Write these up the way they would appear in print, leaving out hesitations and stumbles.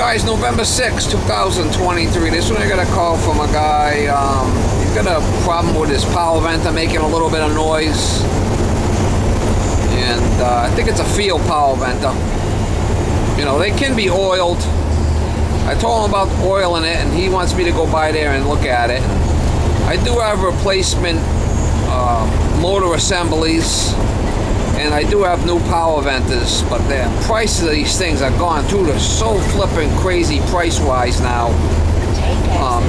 Guys, November 6, 2023. This one I got a call from a guy. He's got a problem with his Powerventer making a little bit of noise. And I think it's a field Powerventer. You know, they can be oiled. I told him about oiling it, and he wants me to go by there and look at it. I do have replacement motor assemblies, and I do have new Powerventers, but the prices of these things are gone too. They're so flipping crazy price-wise now.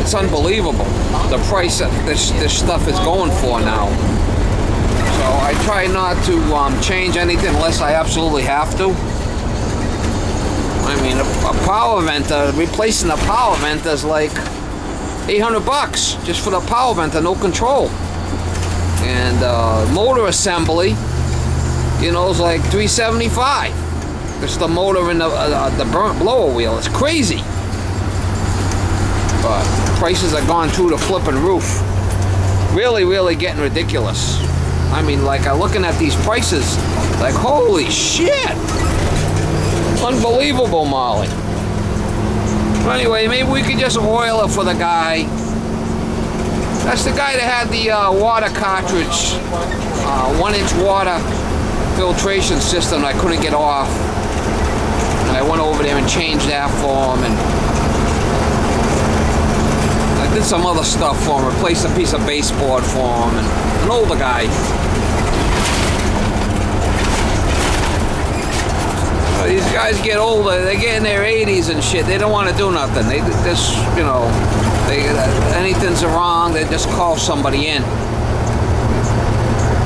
It's unbelievable the price that this stuff is going for now. So I try not to change anything unless I absolutely have to. I mean, a Powerventer, replacing a Powerventer is like $800 just for the Powerventer, no control. And motor assembly, you know, it's like $375. It's the motor in the burnt blower wheel. It's crazy. But prices are gone through the flipping roof. Really, really getting ridiculous. I mean, like, I'm looking at these prices, like, holy shit! Unbelievable, Molly. Anyway, maybe we could just oil it for the guy. That's the guy that had the water cartridge, 1-inch water filtration system I couldn't get off. And I went over there and changed that for him, and I did some other stuff for him, replaced a piece of baseboard for him, and an older guy. These guys get older, they get in their 80s and shit, they don't want to do nothing. They just, you know, anything's wrong, they just call somebody in.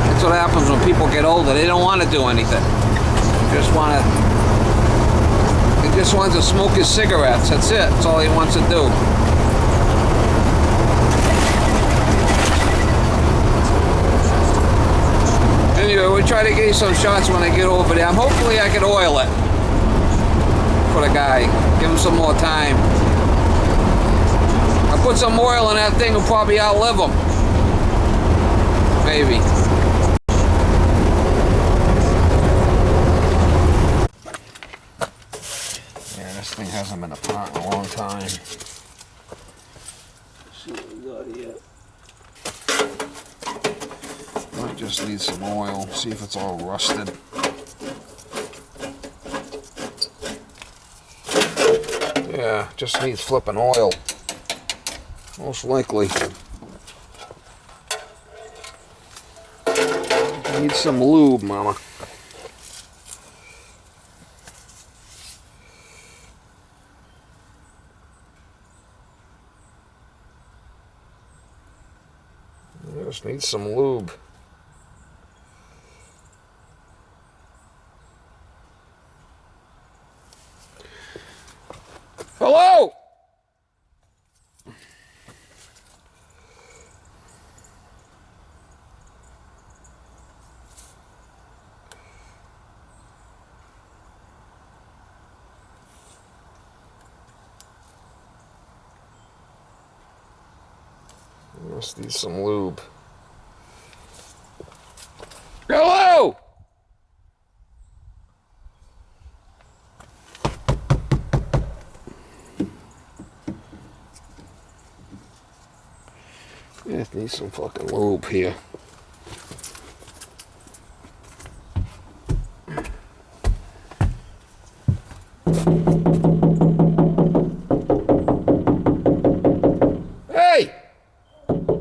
That's what happens when people get older. They don't want to do anything. He just wants to smoke his cigarettes. That's it. That's all he wants to do. Anyway, we'll try to get you some shots when I get over there. Hopefully I can oil it for the guy. Give him some more time. I put some oil in that thing, will probably outlive him. Maybe. Yeah, this thing hasn't been apart in a long time. Let's see what we got here. Might just need some oil, see if it's all rusted. Yeah, just needs flipping oil. Most likely. Need some lube, mama. Just need some lube. Hello! Just need some lube. Hello! Just need some fucking lube here. Hey!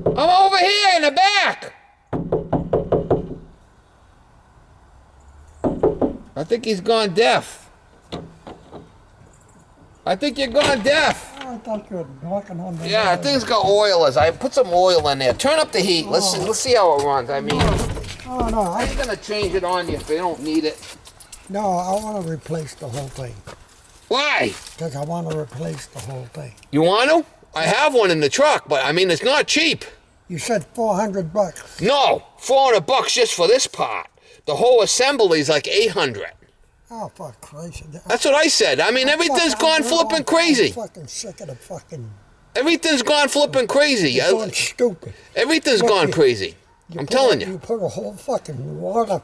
I'm over here in the back! I think he's gone deaf. I think you're gone deaf. I thought you were knocking on the Yeah, thing's got oil. I put some oil in there. Turn up the heat. Let's see how it runs. I mean, I ain't gonna change it on you if you don't need it. No, I want to replace the whole thing. Why? Because I want to replace the whole thing. You want to? I have one in the truck, but I mean, it's not cheap. You said $400. No, $400 just for this part. The whole assembly's like $800. Oh, fuck Christ. That's what I said. I mean, everything's gone flipping crazy. I'm fucking sick of the fucking... Everything's gone flipping crazy. You're going stupid. Everything's gone crazy. I'm telling you. You put a whole fucking water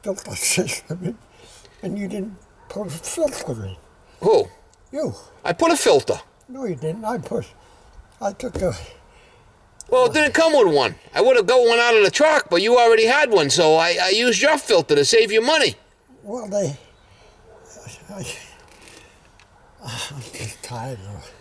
filter system in, and you didn't put a filter in. Who? You. I put a filter. No, you didn't. I took a... Well, it didn't come with one. I would have got one out of the truck, but you already had one, so I used your filter to save you money. Well, I'm just tired of it.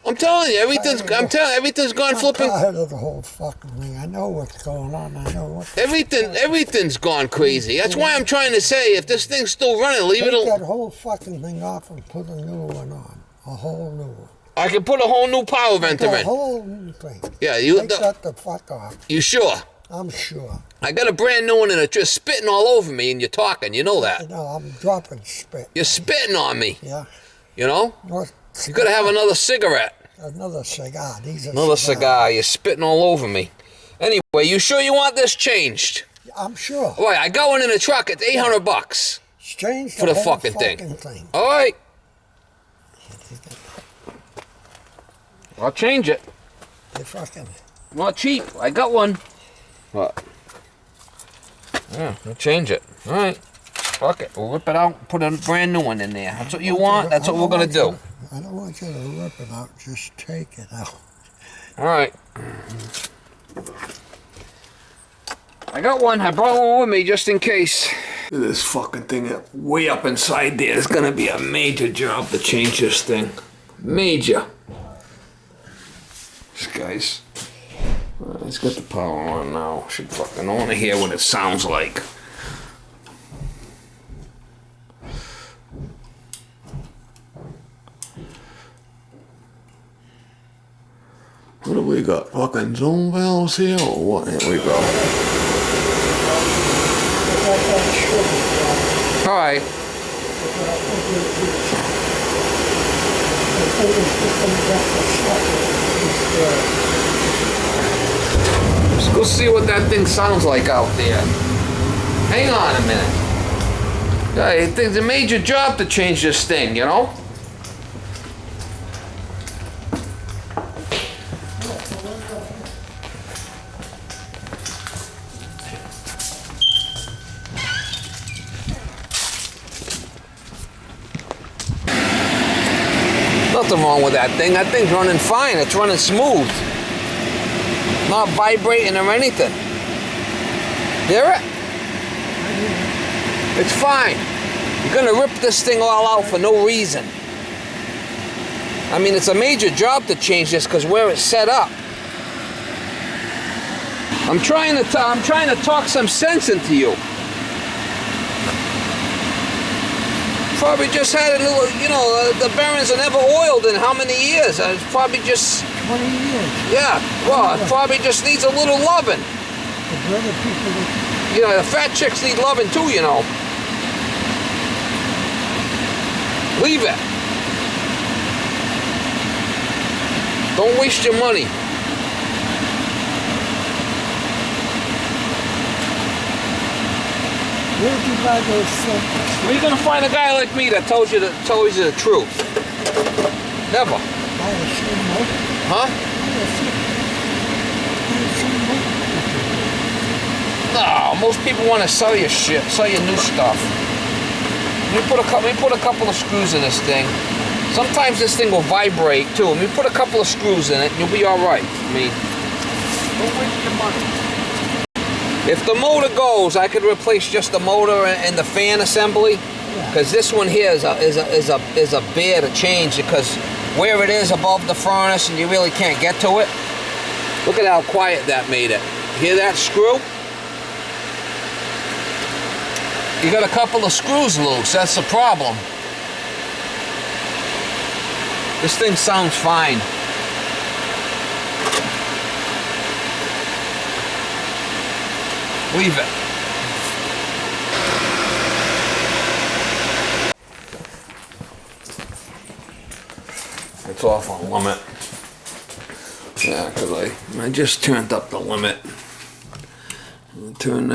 I'm telling you, everything's gone flipping. I'm tired of the whole fucking thing. I know what's going on. I know what... Everything's gone crazy. That's why I'm trying to say, if this thing's still running, leave it Take alone. that whole fucking thing off and put a new one on. A whole new one. I can put a whole new Powerventer A in. whole new thing. Yeah, Take that the fuck off. You sure? I'm sure. I got a brand new one and it's just spitting all over me and you're talking, you know that. No, I'm dropping spit. You're spitting on me. Yeah. You know? What? You gotta have another cigarette. Another cigar. Another cigar. You're spitting all over me. Anyway, you sure you want this changed? I'm sure. All right, I got one in the truck. It's $800 Change for the whole fucking thing. All right. I'll change it. You fucking... Not cheap. I got one. What? Yeah, I'll change it. All right. Fuck it. We'll rip it out and put a brand new one in there. That's what you want. That's what we're going to do. I don't want you to rip it out. Just take it out. All right. I got one. I brought one with me just in case. Look at this fucking thing way up inside there. It's going to be a major job to change this thing. Major. This guy's... Let's get the power on now. Should fucking want to hear what it sounds like. What do we got? Fucking zone valves here or what? Here we go. Alright. Let's go see what that thing sounds like out there. Hang on a minute. Yeah, it's a major job to change this thing, you know? Nothing wrong with that thing. That thing's running fine. It's running smooth. Not vibrating or anything. Hear it? It's fine. You're gonna rip this thing all out for no reason. I mean, it's a major job to change this because where it's set up. I'm trying to talk some sense into you. Probably just had a little, you know, the bearings are never oiled in how many years? It's probably just 20 years. Yeah, well, it probably just needs a little loving. The other people that... You know, the fat chicks need loving too, you know. Leave it. Don't waste your money. Where'd you buy those filters? Where are you gonna find a guy like me that tells you the truth? Never. Buy the same motor? Huh? No, most people want to sell you shit, sell you new stuff. Let me put a couple of screws in this thing. Sometimes this thing will vibrate too. Let me put a couple of screws in it, and you'll be all right. I mean, don't waste your money. If the motor goes, I could replace just the motor and the fan assembly, because this one here is a bear to change because where it is above the furnace and you really can't get to it. Look at how quiet that made it. Hear that screw? You got a couple of screws loose. That's the problem. This thing sounds fine. Leave it. It's off on limit. Yeah, because I just turned up the limit. I'll turn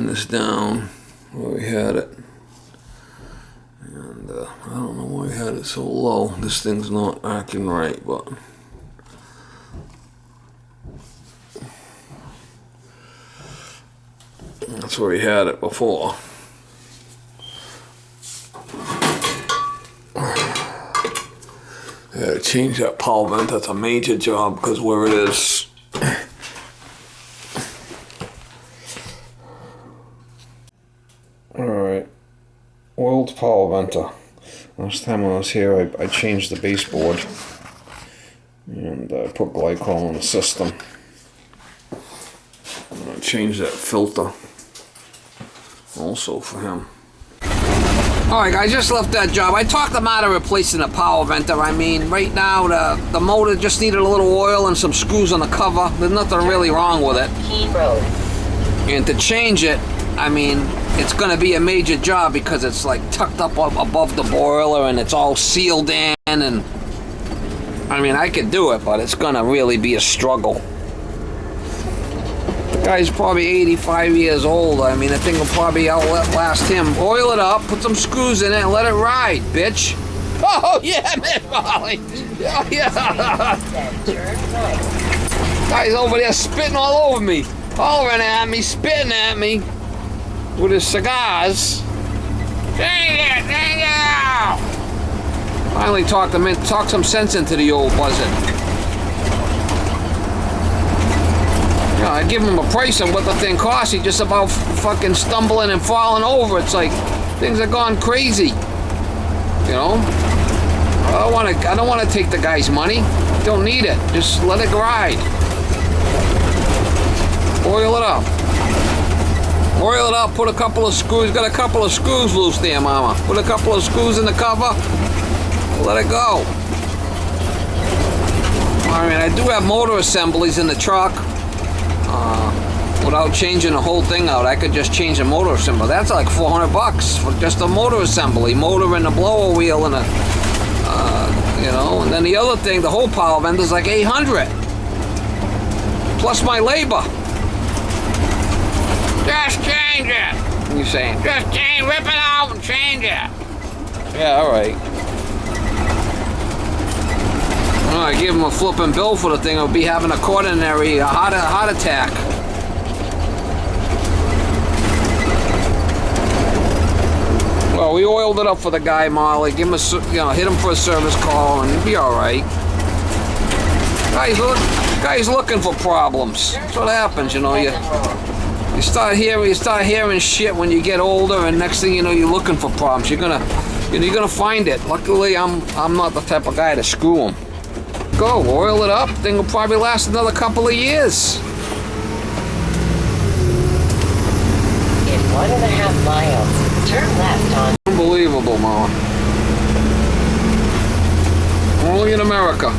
this down where we had it. And I don't know why we had it so low. This thing's not acting right, but that's where we had it before. Yeah, change that power vent. That's a major job because where it is. Alright. Oiled Powerventer. Last time I was here, I changed the baseboard. And I put glycol in the system. And I changed that filter. Also for him. Alright guys, just left that job. I talked them out of replacing the Powerventer. I mean, right now the motor just needed a little oil and some screws on the cover. There's nothing really wrong with it. And to change it, I mean, it's going to be a major job because it's like tucked up above the boiler and it's all sealed in, and I mean, I could do it, but it's going to really be a struggle. The guy's probably 85 years old. I mean, the thing will probably outlast him. Oil it up, put some screws in it, and let it ride, bitch. Oh, yeah, man, Molly. Oh, yeah. Guy's over there spitting all over me. Hollering at me, spitting at me. With his cigars. Dang it! Finally talked some sense into the old buzzard. You know, I give him a price on what the thing costs. He's just about fucking stumbling and falling over. It's like things are gone crazy. You know? I don't want to take the guy's money. Don't need it. Just let it ride. Oil it up. Oil it up, put a couple of screws. Got a couple of screws loose there, mama. Put a couple of screws in the cover. Let it go. I mean, I do have motor assemblies in the truck. Without changing the whole thing out, I could just change the motor assembly. That's like $400 for just a motor assembly. Motor and the blower wheel and a, you know. And then the other thing, the whole Powerventer is like $800. Plus my labor. Just change it. What are you saying? Just change, rip it out and change it. Yeah, alright. I give him a flipping bill for the thing. He'll be having a coronary heart attack. Well, we oiled it up for the guy, Molly. Give him a, hit him for a service call, and he'll be alright. Guy's looking for problems. That's what happens, you know. You start hearing shit when you get older, and next thing you know, you're looking for problems. You're gonna find it. Luckily, I'm not the type of guy to screw them. Go, oil it up. Thing will probably last another couple of years. In 1.5 miles, turn left on. Unbelievable, Mama. Only in America.